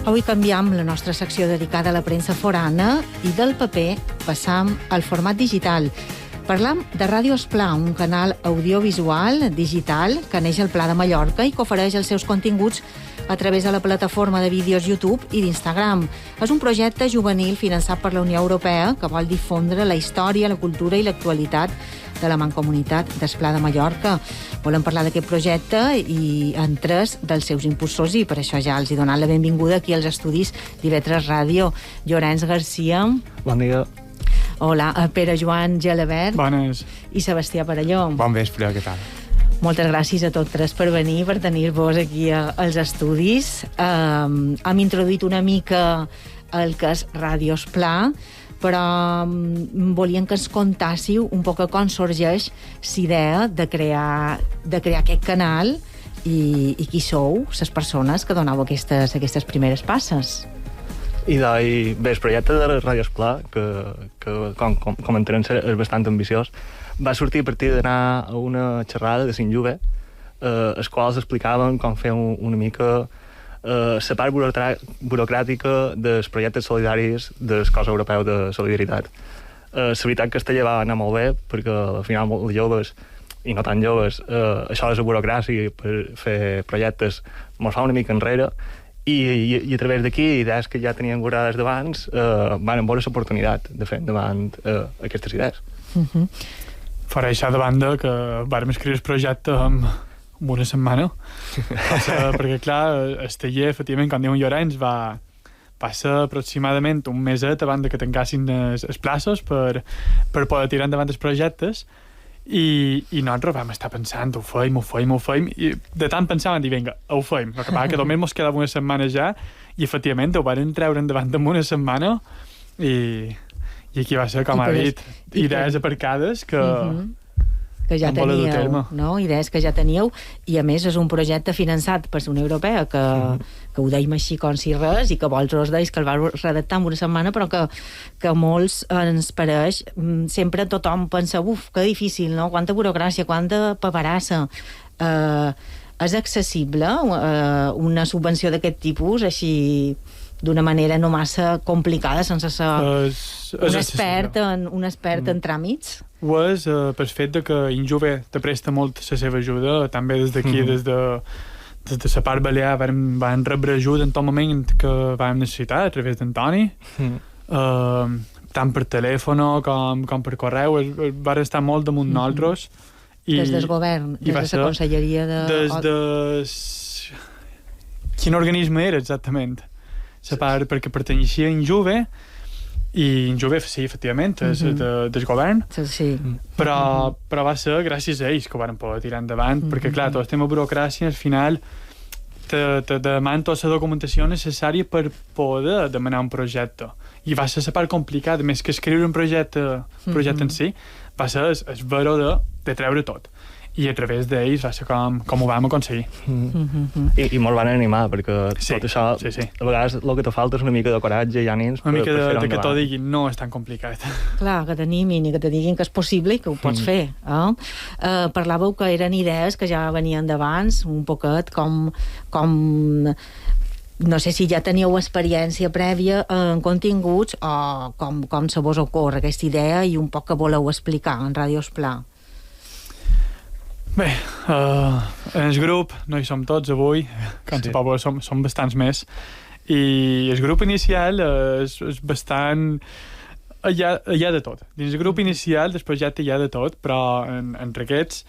Avui canviem la nostra secció dedicada a la premsa forana i del paper passam al format digital. Parlam de Ràdio Esplà, un canal audiovisual digital que neix al Pla de Mallorca i que ofereix els seus continguts a través de la plataforma de vídeos YouTube i d'Instagram. És un projecte juvenil finançat per la Unió Europea que vol difondre la història, la cultura i l'actualitat de la Mancomunitat d'Esplà de Mallorca. Volem parlar d'aquest projecte i en tres dels seus impulsors i per això ja els he donat la benvinguda aquí als estudis d'IV3 Ràdio. Llorenç Garcia. Bon dia. Hola, Pere Joan Gelabert. Bones. I Sebastià Parelló. Bon vespre, què tal? Moltes gràcies a tots tres per venir, per tenir-vos aquí als estudis. Hem introduït una mica el que és Ràdio Esplà, però volíem que ens contássiu un poc com sorgeix l'idea de crear aquest canal i qui sou les persones que doneu aquestes primeres passes. Bé, el projecte de Ràdio Esplà, que com entenem és bastant ambiciós, va sortir a partir d'anar a una xerrada de Sant Juve, els quals explicaven com fer una mica la part burocràtica dels projectes solidaris del cos europeu de solidaritat. La veritat que Castellà va anar molt bé, perquè al final molts joves, i no tan joves, això de la burocràcia per fer projectes mos fa una mica enrere, i a través d'aquí, idees que ja tenien guardades d'abans, van veure l'oportunitat de fer endavant aquestes idees. Faré això de banda que vàrem escriure el projecte en una setmana. Perquè, clar, el taller, efectivament, com diu en Llorenç, va passar aproximadament un meset abans que tancassin les places per poder tirar endavant els projectes i nosaltres vam estar pensant, ho feim, i de tant pensar vam dir, vinga, ho feim. El que passa que només mos quedava una setmana ja i, efectivament, ho varen treure endavant en una setmana i aquí va ser, com ha dit, idees aparcades que ja teníeu, no? Idees que ja teníeu, i a més és un projecte finançat per la Unió Europea que ho deim així com si res i que vosaltres deis que el vau redactar en una setmana, però que a molts ens pareix, sempre tothom pensa, que difícil, no? Quanta burocràcia, quanta paperassa. És accessible una subvenció d'aquest tipus així d'una manera no massa complicada, sense ser un expert en tràmits? Ho és pel fet que Injuve te presta molt la seva ajuda, també des d'aquí, des de la part balear van rebre ajuda en tot moment que vam necessitar, a través d'Antoni, tant per telèfon com per correu, van estar molt damunt nosaltres. Des del govern, des de la conselleria de... Des de... Quin organisme era exactament? La part perquè pertanyia a Injuve, i Injuve, sí, efectivament, és del govern, però va ser gràcies a ells que ho van poder tirar endavant, perquè, clar, tot el tema burocràcia, al final, te demana tota la documentació necessària per poder demanar un projecte. I va ser la part complicada, més que escriure un projecte en si, va ser el vero de treure tot. I a través d'ells va ser com ho vam aconseguir. I molt van animar, perquè tot això, a vegades el que te falta és una mica de coratge i ànims per fer-ho endavant. Una mica que t'ho diguin, no és tan complicat. Clar, que t'animin i que te diguin que és possible i que ho pots fer. Parlàveu que eren idees que ja venien d'abans, un poquet com no sé si ja teníeu experiència prèvia en continguts o com se vos ocorre aquesta idea i un poc que voleu explicar en Ràdio Esplà. Bé, en el grup no hi som tots avui, com se pot veure som bastants més, i el grup inicial és bastant... Hi ha de tot. Dins el grup inicial del projecte hi ha de tot, però entre aquests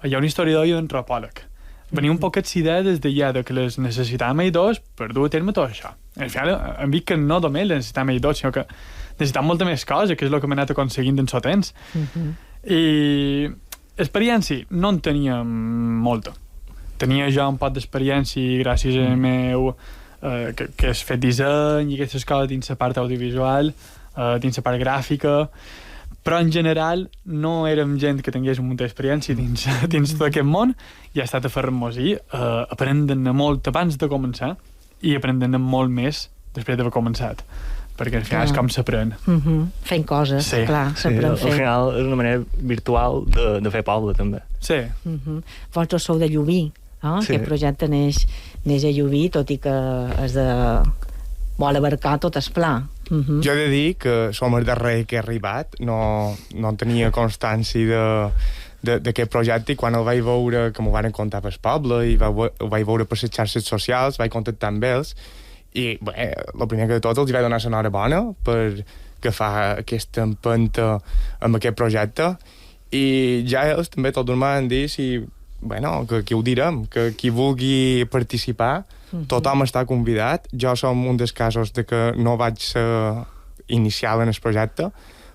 hi ha un historiador i un antropòleg. Venia un poquet l'idea des d'allà de que les necessitàvem ells dos per dur a terme tot això. Al final hem vist que no només les necessitàvem ells dos, sinó que necessitàvem molta més cosa, que és el que hem anat aconseguint en el temps. I experiència no en teníem molta. Tenia jo un poc d'experiència gràcies a meu que has fet disseny i aquestes coses dins la part audiovisual, dins la part gràfica, però en general no érem gent que tingués molta experiència dins tot aquest món i ha estat a fer-nos-hi aprenent molt abans de començar i aprenent molt més després d'haver començat, perquè al final és com s'aprèn. Fent coses, clar, s'aprèn fent. Al final és una manera virtual de fer poble, també. Sí. Vosaltres sou de Llubí, no? Aquest projecte neix a Llubí, tot i que és vol abarcar tot el pla. Jo he de dir que som el darrer que he arribat, no tenia constància d'aquest projecte, i quan el vaig veure, que m'ho van contar pel poble, i ho vaig veure per les xarxes socials, vaig contactar amb ells, i bé, el primer que de tot els vaig donar l'enhorabona per agafar aquesta empenta amb aquest projecte, i ja ells també tot m'han dit que aquí ho direm, que qui vulgui participar, tothom està convidat. Jo som un dels casos de que no vaig ser inicial en el projecte,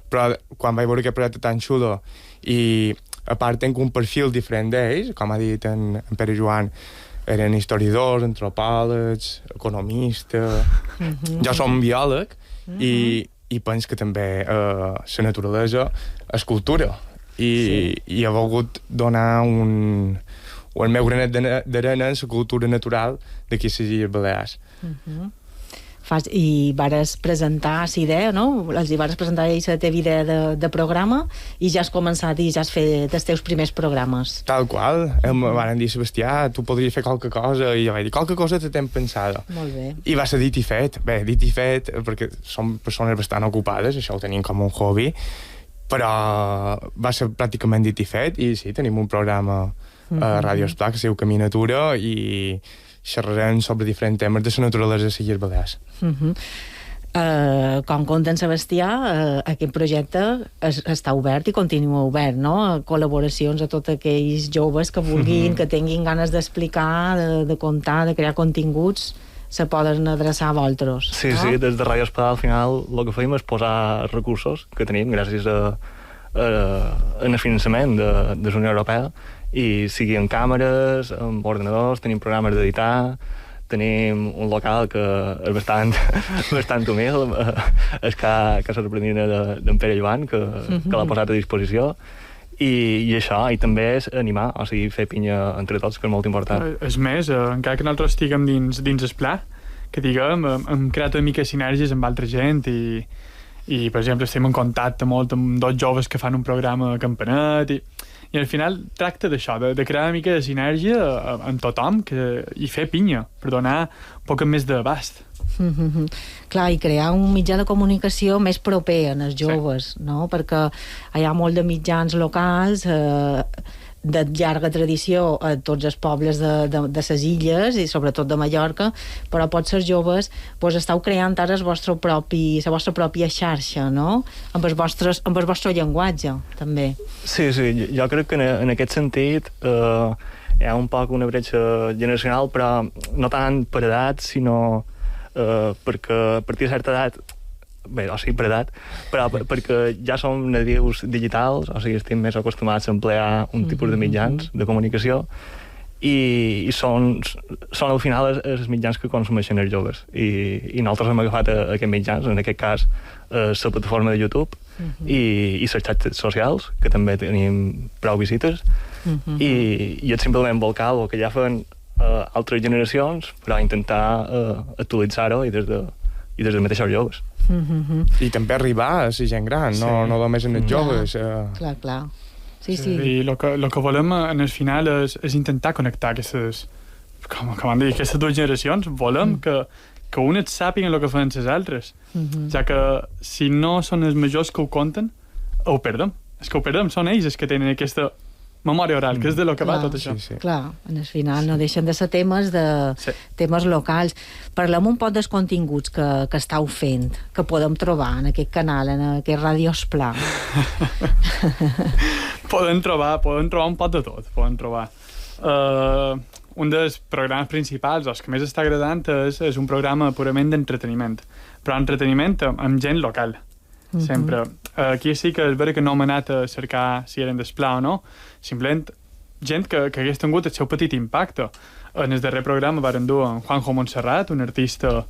però quan vaig veure aquest projecte tan xulo, i a part tenc un perfil diferent d'ells, com ha dit en Pere Joan, eren historiadors, antropòlegs, economistes... Jo som biòleg, i penso que també la naturalesa és cultura, i he volgut donar el meu granet d'arena en la cultura natural d'aquí les Illes Balears. I vares presentar la idea, no? Els hi vares presentar la teva idea de programa, i ja has començat i ja has fet els teus primers programes. Tal qual. Em van dir, Sebastià, tu podries fer qualque cosa, i jo vaig dir, qualque cosa te t'hem pensada. Molt bé. I va ser dit i fet. Bé, dit i fet, perquè som persones bastant ocupades, això ho tenim com un hobby, però va ser pràcticament dit i fet, i sí, tenim un programa a Ràdio Esplà que es diu Camí Natura, i xerrarem sobre diferents temes de la naturalesa de les Illes Balears. Com conta en Sebastià, aquest projecte està obert i continua obert, no? Col·laboracions a tots aquells joves que vulguin, que tinguin ganes d'explicar, de contar, de crear continguts, se poden adreçar a vosaltres. Sí, no? Sí, des de Ràdio Esplà al final el que fèiem és posar recursos que tenim gràcies al finançament de la Unió Europea, i sigui en càmeres, amb ordenadors, tenim programes d'editar, tenim un local que és bastant humil, és Casa Reprendina d'en Pere Joan, que l'ha posat a disposició, i això, i també és animar, o sigui, fer pinya entre tots, que és molt important. És més, encara que nosaltres estiguem dins el pla, que diguem, hem creat una mica sinergies amb altra gent, i per exemple, estem en contacte molt amb dos joves que fan un programa a Campanet, i al final tracta d'això, de crear una mica de sinergia amb tothom i fer pinya, per donar un poc més d'abast. Clar, i crear un mitjà de comunicació més proper en els joves, no? Perquè hi ha molt de mitjans locals de llarga tradició a tots els pobles de les illes, i sobretot de Mallorca, però potser els joves esteu creant ara la vostra pròpia xarxa, no? Amb el vostre llenguatge, també. Sí, jo crec que en aquest sentit hi ha un poc una bretxa generacional, però no tant per edat, sinó perquè a partir de certa edat, bé, o sigui, per edat, però perquè ja som nadius digitals, o sigui, estem més acostumats a emplear un tipus de mitjans de comunicació, i són al final els mitjans que consumeixen els joves, i nosaltres hem agafat aquests mitjans, en aquest cas la plataforma de YouTube i les xarxes socials, que també tenim prou visites, i és simplement volcar el que ja fan altres generacions, però intentar actualitzar-ho i des de mateixos joves. I també arribar a la gent gran, no només en els joves. Clar. Sí. I el que volem en el final és intentar connectar aquestes, com han dit, aquestes dues generacions. Volem que unes sàpiguen el que fan les altres, ja que si no són els majors que ho conten, ho perdem. És que ho perdem, són ells els que tenen aquesta memòria oral, que és de lo que va tot això. Sí. Clar, en el final no deixen de ser temes locals. Parlem un poc dels continguts que estàu fent, que podem trobar en aquest canal, en aquest Ràdio Esplà. Podem trobar un pot de tot. Podem trobar un dels programes principals, els que més està agradant, és un programa purament d'entreteniment, però entreteniment amb gent local. Sempre. Aquí sí que és vera que no hem anat a cercar si eren d'Esplà o no, simplement gent que hagués tingut el seu petit impacte. En el darrer programa varen dur en Juanjo Montserrat, un artista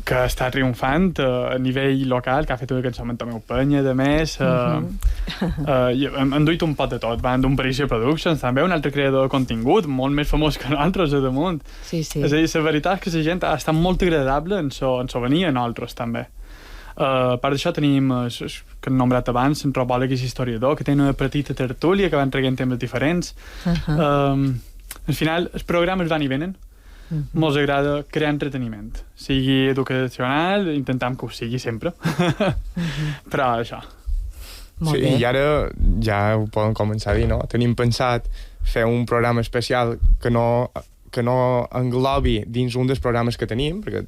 que està triomfant a nivell local, que ha fet una cançó amb en Tomeu Penya, de més. Han duit un pot de tot. Van d'un París Productions, també un altre creador de contingut, molt més famós que nosaltres a damunt. Sí. És a dir, la veritat és que la gent ha estat molt agradable en so venir a nosaltres, també. A part d'això tenim, que hem nombrat abans, l'antropòleg i l'historiador, que tenen una petita tertúlia que van traient temes diferents. Al final, els programes van i venen. Mos agrada crear entreteniment. Sigui educacional, intentam que ho sigui sempre. Però això. Molt sí, bé. I ara ja ho poden començar a dir, no? Tenim pensat fer un programa especial que no englobi dins un dels programes que tenim, perquè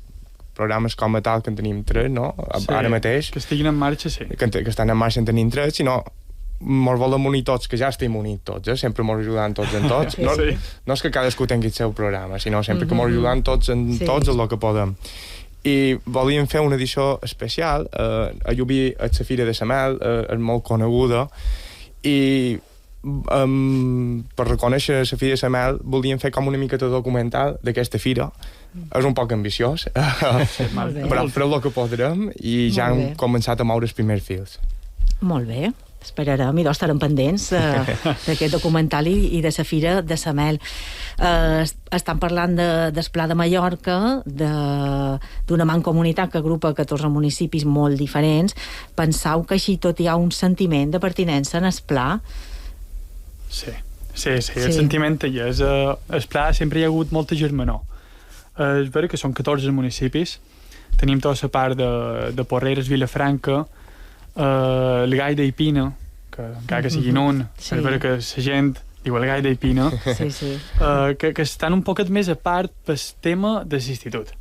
programes com a tal que en tenim 3, no? Sí, Ara mateix. Que estiguin en marxa, sí. Que estan en marxa en tenim 3, sinó mos volem unir tots, que ja estem units tots, sempre mos ajudant tots en tots. No, Sí. no és que cadascú tingui el seu programa, sinó sempre que mos ajudant tots en tots el que podem. I volíem fer una edició especial. A Llubí, a la Fira de la Mel, és molt coneguda, i per reconèixer la Fira de la Mel volíem fer com una miqueta documental d'aquesta fira. És un poc ambiciós, Molt bé. però farem el que podrem i ja Molt hem bé. començat a moure els primers fils. Molt bé. Esperarem i estarem pendents d'aquest documental i de la Fira de la Mel. Estan parlant del Pla de Mallorca, d'una mancomunitat que agrupa 14 municipis molt diferents. Pensau que així tot hi ha un sentiment de pertinença en el Pla? Sí, el sentiment hi és. El Pla sempre hi ha hagut molta germanor. És vera que són 14 municipis. Tenim tota la part de Porreres, Vilafranca, el Gai d'Eipina, que encara que siguin un, Sí. és vera que la gent diu el Gai d'Eipina, Sí. que estan un poquet més a part pel tema de l'institut.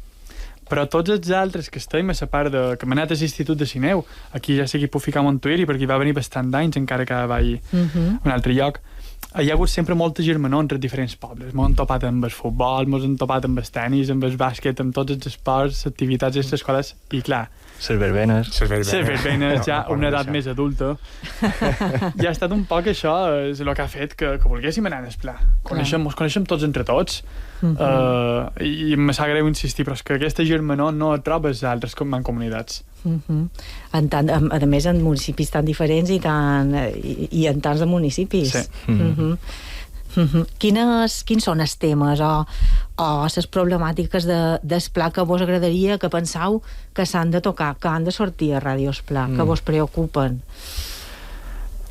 Però tots els altres que estem a la part que hem anat a l'institut de Sineu, aquí ja sé que puc ficar a Montuïri perquè hi va venir bastant d'anys, encara que vaig a un altre lloc, hi ha hagut sempre molta germanor entre diferents pobles. M'ho han topat amb el futbol, m'ho han topat amb el tenis, amb el bàsquet, amb tots els esports, activitats i les escoles, i clar, Les verbenes. les verbenes ja a una edat més adulta. I ha estat un poc això, és el que ha fet que volguéssim anar al Pla. Ens coneixem tots entre tots, i em sap greu insistir, però és que aquesta germanor no et trobes a altres mancomunitats. A més, en municipis tan diferents i en tants de municipis. Sí. Quins són els temes o les problemàtiques del Pla que vos agradaria, que pensau que s'han de tocar, que han de sortir a Ràdio Pla, que vos preocupen?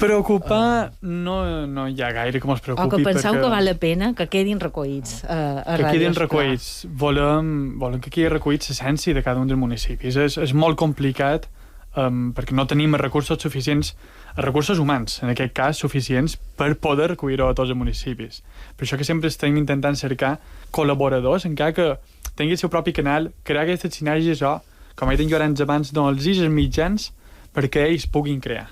Preocupar no hi ha gaire que mos preocupi. O que penseu perquè que val la pena que quedin recollits a que Ràdio quedin Pla? recollits. Volem que quedi recollits l'essència de cada un dels municipis. És molt complicat perquè no tenim recursos suficients, recursos humans, en aquest cas, suficients per poder recollir-ho a tots els municipis. Per això que sempre estem intentant cercar col·laboradors, encara que tingui el seu propi canal, crear aquestes sinergies o, com he dit jo abans, no els mitjans perquè ells puguin crear.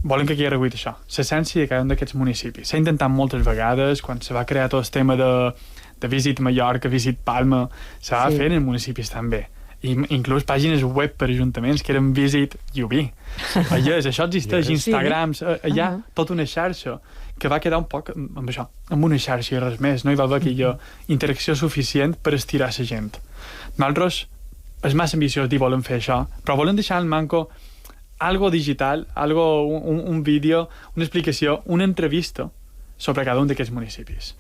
Volen que quedi recollit això, l'essència de cada un d'aquests municipis. S'ha intentat moltes vegades, quan se va crear tot el tema de Visit Mallorca, Visit Palma, se va fer en municipis també. I inclús pàgines web per ajuntaments que eren Visit Llubí. Això existeix, Instagrams, hi ha tota una xarxa que va quedar un poc amb això, amb una xarxa i res més. No hi va haver aquella interacció suficient per estirar la gent. Nosaltres és massa ambiciós dir volem fer això, però volem deixar al manco algo digital, un vídeo, una explicació, una entrevista sobre cada un d'aquests municipis.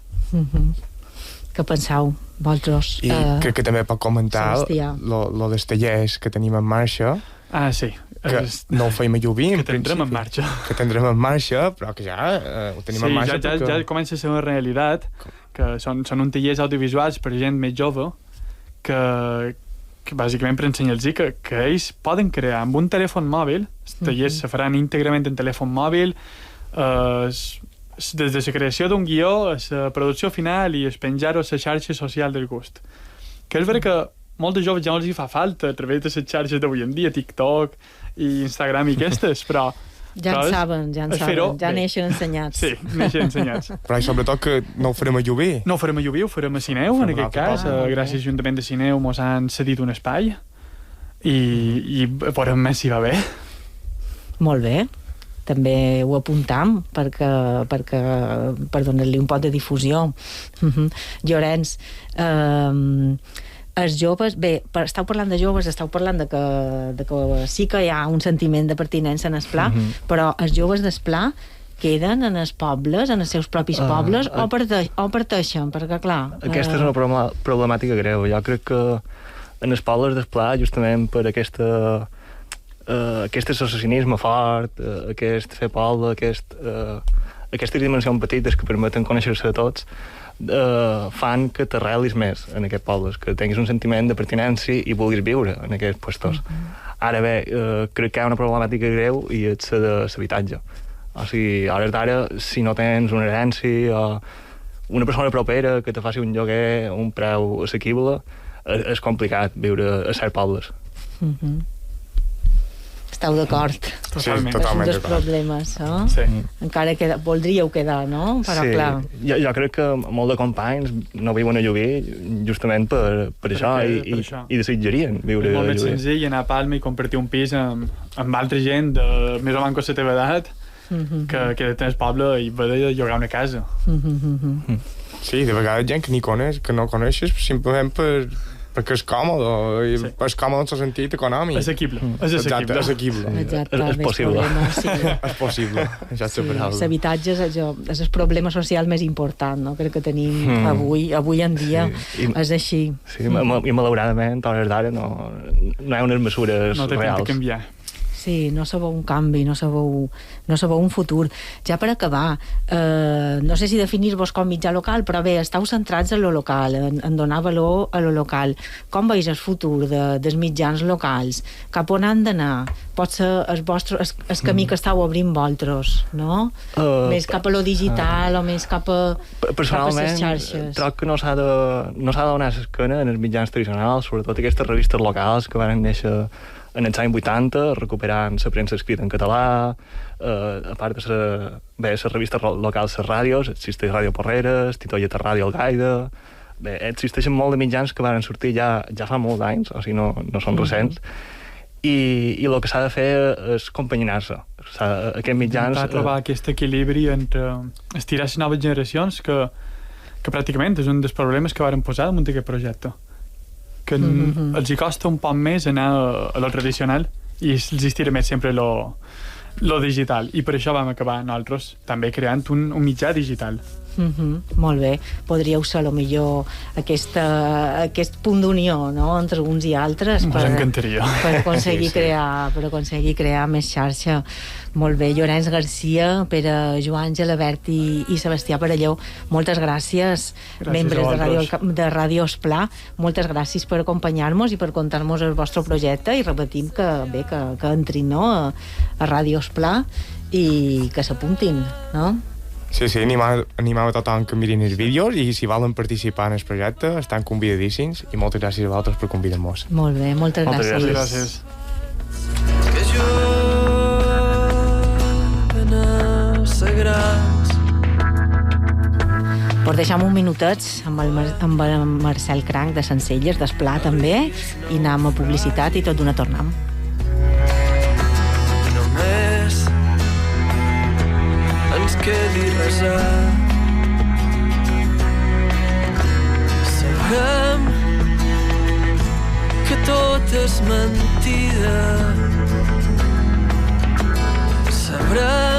Què penseu, vosaltres? I crec que també pot comentar Sebastià. lo dels tallers que tenim en marxa, Ah, sí. que no ho feim a Llubí, Que tindrem en marxa. que tindrem en marxa, però que ja ho tenim en marxa. Ja comença a ser una realitat, que són uns tallers audiovisuals per gent més jove, que bàsicament per ensenyar-los que ells poden crear amb un telèfon mòbil, els tallers se faran íntegrament en telèfon mòbil, des de la creació d'un guió a la producció final i es penjar-ho a la xarxa social del gust. Que és vera que molts joves ja no els hi fa falta a través de les xarxes d'avui en dia, TikTok i Instagram i aquestes, però Ja en saben, ja neixen ensenyats. Sí, neixen ensenyats. Però sobretot que no ho farem a Llubí. No ho farem a Llubí, ho farem a Sineu, en aquest cas. Gràcies a l'Ajuntament de Sineu mos han cedit un espai i veurem si va bé. Molt bé. També ho apuntam per donar-li un pot de difusió. Llorenç, els joves, bé, esteu parlant de joves, esteu parlant de que sí que hi ha un sentiment de pertinença en el Pla, però els joves del Pla queden en els pobles, en els seus propis pobles, o parteixen, perquè clar... Aquesta és una problemàtica greu. Jo crec que en els pobles del Pla, justament per aquest associacionisme fort, aquest fer poble, aquestes dimensions petites que permeten conèixer-se a tots, fan que t'arrelis més en aquests pobles, que tinguis un sentiment de pertinència i vulguis viure en aquests puestos. Ara bé, crec que hi ha una problemàtica greu i és la de l'habitatge. O sigui, a hores d'ara, si no tens una herència o una persona propera que te faci un lloguer a un preu assequible, és complicat viure a certs pobles. Esteu d'acord? Totalment. Sí, totalment És un dels problemes, no? Sí. Encara voldríeu quedar, no? Però sí, clar... jo crec que molts de companys no viuen a Llubí justament per això, Per això. i desitjarien viure És molt a més Llubí. senzill anar a Palma i compartir un pis amb altra gent de més o menys la teva edat que de tenir poble i haver de llogar una casa. Sí, de vegades gent que que no coneixes simplement perquè és còmode, i Sí. és còmode en el sentit econòmic. Assequible. És Exacte, assequible. assequible. Exacte, És més possible. problemes, sí. És possible, ja Sí, per alguna. l'habitatge és el problema social més important, no? Crec que tenim avui en dia. Sí. És així. Sí, i malauradament, a hores d'ara no hi ha unes mesures No té temps reals. de canviar. Sí, no sabeu un canvi, no sabeu un futur. Ja per acabar, no sé si definir-vos com mitjà local, però bé, esteu centrats en lo local, en donar valor a lo local. Com veus el futur dels mitjans locals? Cap on han d'anar? Pot ser el camí que esteu obrint vosaltres, no? Més cap a lo digital o més cap a Personalment, les xarxes. troc que no s'ha de donar l'esquena en els mitjans tradicionals, sobretot aquestes revistes locals que van néixer en els anys 80, recuperant la premsa escrita en català, a part de les revistes locals, les ràdios, existeix Ràdio Porreres, Titoieta Ràdio Algaida... Bé, existeixen molt de mitjans que van sortir ja fa molts anys, o sigui, no són recents, i el que s'ha de fer és companyinar-se. Aquests mitjans... Intentar trobar aquest equilibri entre estirar les noves generacions, que pràcticament és un dels problemes que varen posar damunt d'aquest projecte. Que els hi costa un poc més anar a lo tradicional i els estira més sempre lo digital. I per això vam acabar nosaltres també creant un mitjà digital. Molt bé. Podríeu ser, millor aquest punt d'unió, no?, entre uns i altres Ens encantaria. per aconseguir crear més xarxa. Molt bé. Llorenç Garcia, Pere Joan Gelabert i Sebastià Parelló, moltes gràcies. Membres de Ràdio Esplà, moltes gràcies per acompanyar-nos i per contar-nos el vostre projecte, i repetim que entrin, no?, a Ràdio Esplà i que s'apuntin, no? Sí, animam a tothom que mirin els vídeos i si volen participar en el projecte estan convidadíssims i moltes gràcies a vosaltres per convidar-nos. Molt bé, moltes gràcies. Gràcies. Que juguen a ser grans. Pues deixem un minutet amb el Marcel Cranc de Sencelles, d'Esplà també, i anem a publicitat i tot d'una tornem. Només ens quedi resar. Sabrem que tot és mentida. Sabrem